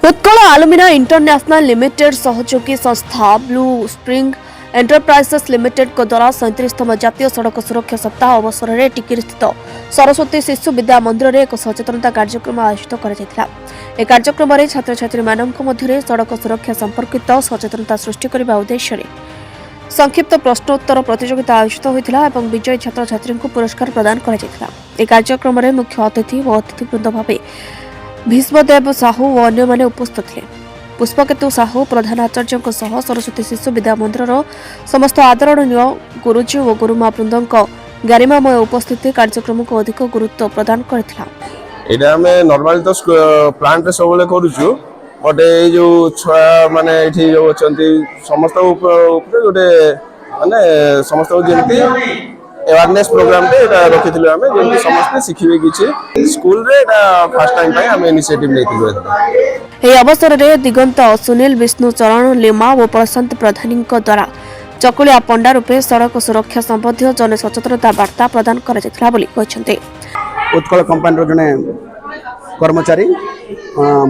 Utkal आलुमिना international limited सहयोगी संस्था blue spring enterprises limited को द्वारा 37तम जातीय सड़क सुरक्षा सप्ताह अवसर में टिकिरी स्थित सरस्वती शिशु विद्या मंदिर में एक सचेतनता कार्यक्रम आयोजित कर कार्यक्रम में छात्र छात्री मध्य सड़क सुरक्षा संपर्कित सचेतनता सृष्टि करने उद्देश्य संक्षिप्त प्रश्नोत्तर प्रतियोगिता आयोजित होता है विजयी छात्र छात्री को पुरस्कार प्रदान कर कार्यक्रम में मुख्य अतिथि और अतिथिवृंद भाव भीष्मदेव साहू और अन्य माने उपस्थित थे। पुष्पकेतु साहू प्रधान आचार्य सरस्वती शिशु विद्या मंदिर समस्त आदरणीय गुरुजी और गुरुमा वृंद गरिमामय उपस्थिति कार्यक्रम को अधिक गुरुत्व प्रदान करथिला। एटा हमें नॉर्मली तो प्लांट रे सबले करूछु बट ए जो छुआ माने एठी जो अछंती समस्त ऊपर गोटे माने समस्त जेंती अवेयरनेस प्रोग्राम पे एटा रखिथिलु हमें जेंती समस्त सिखिबे किछि स्कूल रे एटा फर्स्ट टाइम पे हम इनिशिएटिव लेथिलु। ए अवसर रे दिगंत सुनील विष्णु चरण लिमा और प्रशांत प्रधानी द्वारा चकुलिया पंडा रूपे सड़क सुरक्षा संबंधी जन सचेतनता वार्ता प्रदान करा जायतिला बोली कहछन्ते। उत्कल कंपनी जने कर्मचारी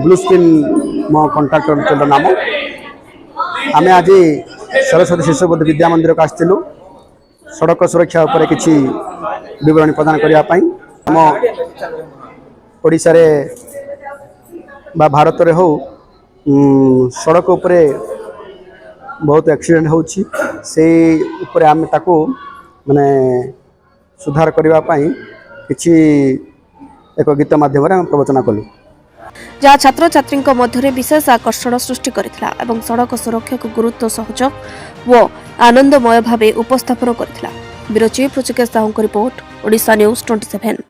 ब्लू स्पिन मो कॉन्ट्रैक्टर नाम आमे आज सरस्वती शिशु विद्या मंदिर को आसथिलु सड़क सुरक्षा उपरे किछि विवरण प्रदान करिया पई हम ओडिसा रे बा भारत रे हो सड़क उपरे बहुत एक्सीडेंट होछि से उपरे आमे ताको माने सुधार करिवा पई किछि एक गीत माध्यम रे हम प्रवचन कलु जहाँ छात्र छात्री मध्य विशेष आकर्षण सृष्टि करथिला एवं सड़क सुरक्षा को गुरुत्व सहयोग व आनंदमय भाव उपस्थापन करथिला। Bureau chief Rishikesh Sahu report Odisha news 27।